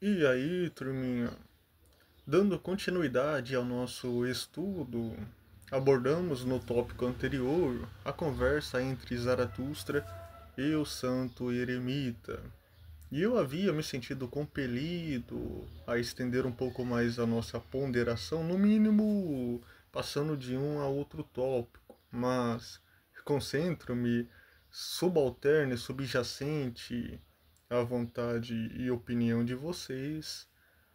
E aí, turminha, dando continuidade ao nosso estudo, abordamos no tópico anterior a conversa entre Zaratustra e o santo eremita. E eu havia me sentido compelido a estender um pouco mais a nossa ponderação, no mínimo passando de um a outro tópico, mas concentro-me subalterno e subjacente à vontade e opinião de vocês,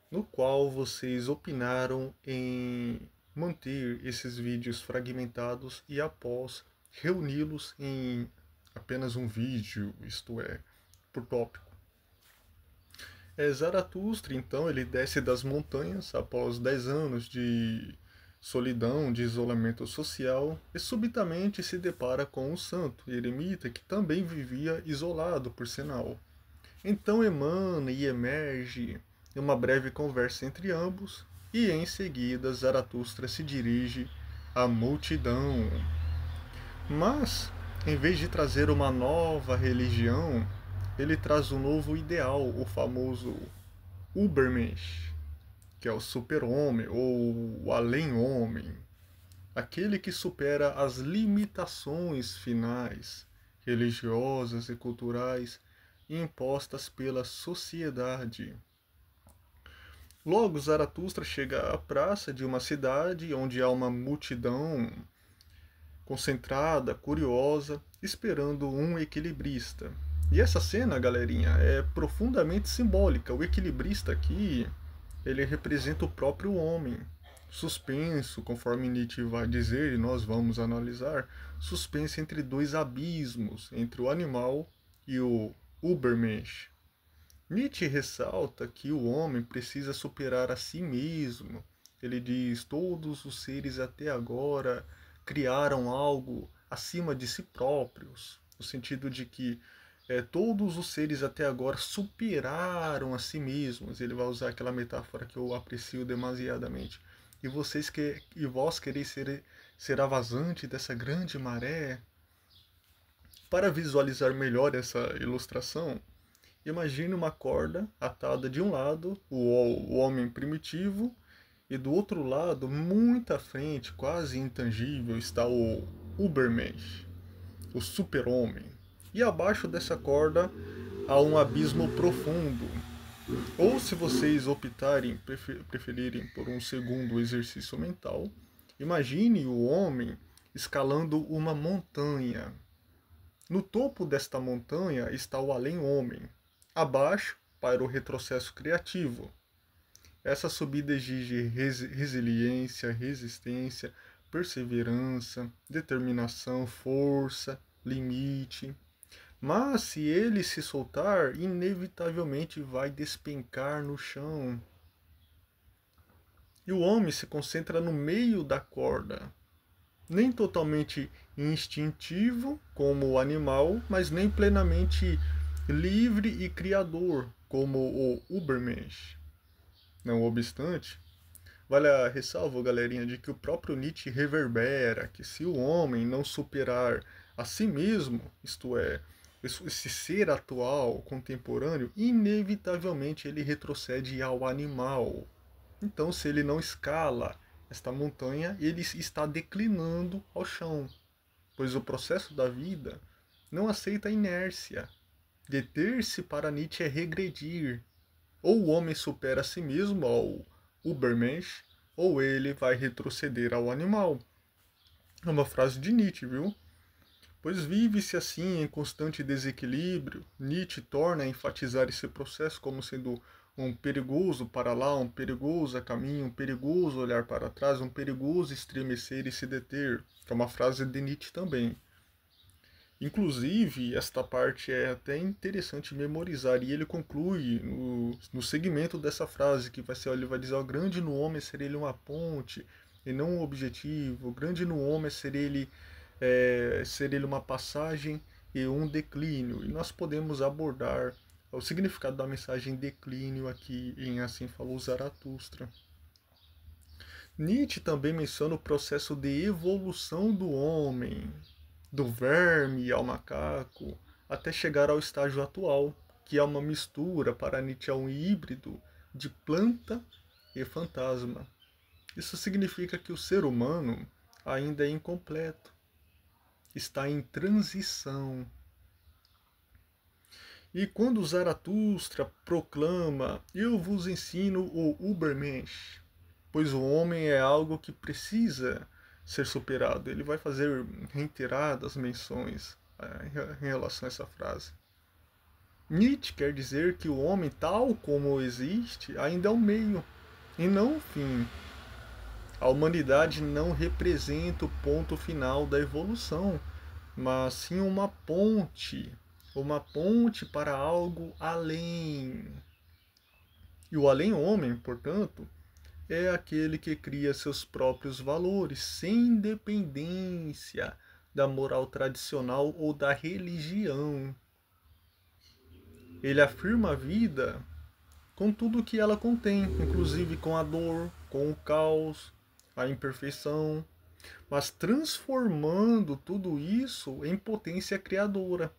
no qual vocês opinaram em manter esses vídeos fragmentados e após reuni-los em apenas um vídeo, isto é, por tópico. Zaratustra, então, ele desce das montanhas após 10 anos de solidão, de isolamento social, e subitamente se depara com um santo, eremita, que também vivia isolado, por sinal. Então emana e emerge uma breve conversa entre ambos, e em seguida Zaratustra se dirige à multidão. Mas, em vez de trazer uma nova religião, ele traz um novo ideal, o famoso Ubermensch, que é o super-homem ou o além-homem, aquele que supera as limitações finais, religiosas e culturais impostas pela sociedade. Logo, Zaratustra chega à praça de uma cidade onde há uma multidão concentrada, curiosa, esperando um equilibrista. E essa cena, galerinha, é profundamente simbólica. O equilibrista aqui, ele representa o próprio homem. Suspenso, conforme Nietzsche vai dizer, e nós vamos analisar, suspenso entre dois abismos, entre o animal e o Übermensch. Nietzsche ressalta que o homem precisa superar a si mesmo. Ele diz: todos os seres até agora criaram algo acima de si próprios, no sentido de que todos os seres até agora superaram a si mesmos. Ele vai usar aquela metáfora que eu aprecio demasiadamente. E vós quereis ser a vazante dessa grande maré? Para visualizar melhor essa ilustração, imagine uma corda atada de um lado, o homem primitivo, e do outro lado, muito à frente, quase intangível, está o Ubermensch, o super-homem. E abaixo dessa corda há um abismo profundo. Ou se vocês optarem, preferirem por um segundo exercício mental, imagine o homem escalando uma montanha. No topo desta montanha está o além-homem. Abaixo, para o retrocesso criativo. Essa subida exige resiliência, resistência, perseverança, determinação, força, limite. Mas se ele se soltar, inevitavelmente vai despencar no chão. E o homem se concentra no meio da corda, nem totalmente instintivo, como o animal, mas nem plenamente livre e criador, como o Ubermensch. Não obstante, vale a ressalva, galerinha, de que o próprio Nietzsche reverbera que se o homem não superar a si mesmo, isto é, esse ser atual, contemporâneo, inevitavelmente ele retrocede ao animal. Então, se ele não escala esta montanha, ele está declinando ao chão, pois o processo da vida não aceita a inércia. Deter-se para Nietzsche é regredir. Ou o homem supera a si mesmo ao Ubermensch, ou ele vai retroceder ao animal. É uma frase de Nietzsche, viu? Pois vive-se assim em constante desequilíbrio. Nietzsche torna a enfatizar esse processo como sendo um perigoso para lá, um perigoso a caminho, um perigoso olhar para trás, um perigoso estremecer e se deter, que é uma frase de Nietzsche também. Inclusive, esta parte é até interessante memorizar, e ele conclui no segmento dessa frase, que vai ser, ele vai dizer: o grande no homem é ser ele uma ponte e não um objetivo, o grande no homem ser ele uma passagem e um declínio. E nós podemos abordar o significado da mensagem declínio aqui em Assim Falou Zaratustra. Nietzsche também menciona o processo de evolução do homem, do verme ao macaco, até chegar ao estágio atual, que é uma mistura, para Nietzsche é um híbrido, de planta e fantasma. Isso significa que o ser humano ainda é incompleto, está em transição. E quando Zaratustra proclama: Eu vos ensino o Übermensch, pois o homem é algo que precisa ser superado. Ele vai fazer reiteradas menções em relação a essa frase. Nietzsche quer dizer que o homem, tal como existe, ainda é o meio e não o fim. A humanidade não representa o ponto final da evolução, mas sim uma ponte para algo além. E o além-homem, portanto, é aquele que cria seus próprios valores, sem dependência da moral tradicional ou da religião. Ele afirma a vida com tudo o que ela contém, inclusive com a dor, com o caos, a imperfeição, mas transformando tudo isso em potência criadora.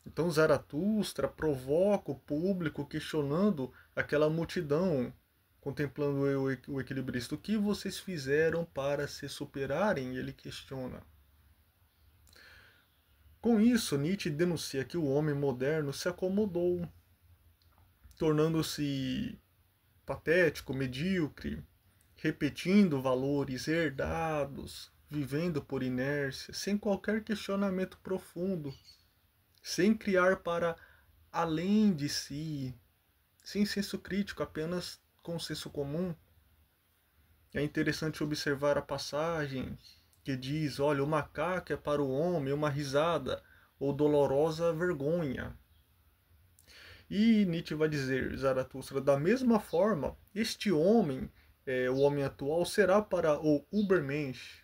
Então Zaratustra provoca o público questionando aquela multidão, contemplando o equilibrista. O que vocês fizeram para se superarem? Ele questiona. Com isso, Nietzsche denuncia que o homem moderno se acomodou, tornando-se patético, medíocre, repetindo valores herdados, vivendo por inércia, sem qualquer questionamento profundo, sem criar para além de si, sem senso crítico, apenas com senso comum. É interessante observar a passagem que diz: olha, o macaco é para o homem uma risada ou dolorosa vergonha. E Nietzsche vai dizer, Zaratustra, da mesma forma, este homem, o homem atual, será para o Übermensch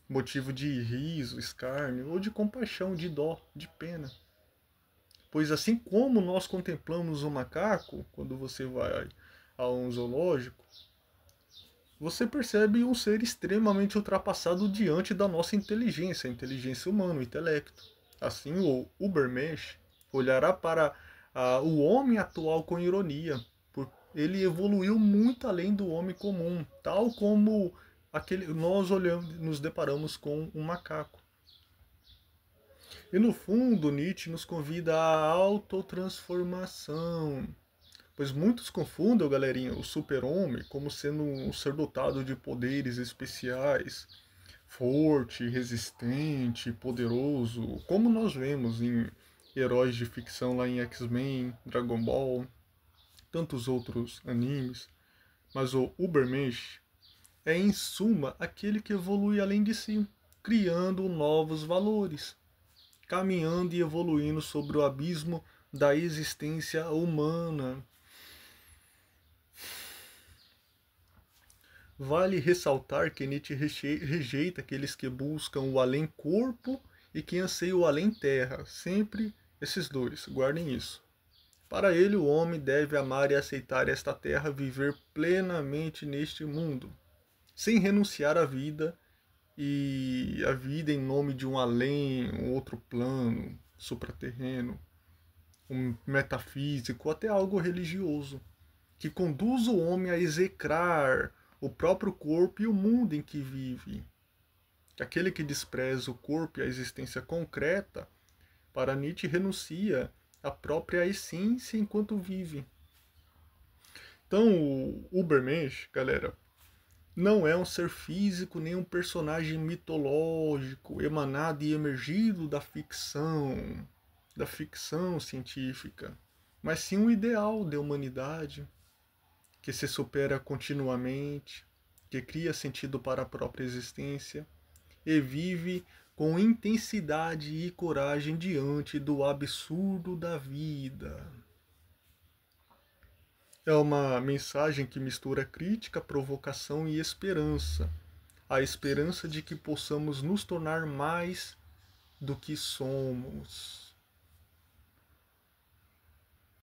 motivo de riso, escárnio ou de compaixão, de dó, de pena. Pois assim como nós contemplamos o macaco, quando você vai a um zoológico, você percebe um ser extremamente ultrapassado diante da nossa inteligência, a inteligência humana, o intelecto. Assim, o Übermensch olhará para o homem atual com ironia, porque ele evoluiu muito além do homem comum, tal como nós olhamos, nos deparamos com um macaco. E no fundo, Nietzsche nos convida à autotransformação. Pois muitos confundem, galerinha, o super-homem como sendo um ser dotado de poderes especiais, forte, resistente, poderoso, como nós vemos em heróis de ficção lá em X-Men, Dragon Ball, tantos outros animes. Mas o Übermensch é, em suma, aquele que evolui além de si, criando novos valores, caminhando e evoluindo sobre o abismo da existência humana. Vale ressaltar que Nietzsche rejeita aqueles que buscam o além-corpo e que anseiam o além-terra. Sempre esses dois, guardem isso. Para ele, o homem deve amar e aceitar esta terra, viver plenamente neste mundo, sem renunciar à vida e a vida em nome de um além, um outro plano, supraterreno, um metafísico, até algo religioso, que conduz o homem a execrar o próprio corpo e o mundo em que vive. Aquele que despreza o corpo e a existência concreta, para Nietzsche renuncia à própria essência enquanto vive. Então, o Übermensch, galera, não é um ser físico nem um personagem mitológico, emanado e emergido da ficção científica, mas sim um ideal de humanidade, que se supera continuamente, que cria sentido para a própria existência e vive com intensidade e coragem diante do absurdo da vida. É uma mensagem que mistura crítica, provocação e esperança. A esperança de que possamos nos tornar mais do que somos.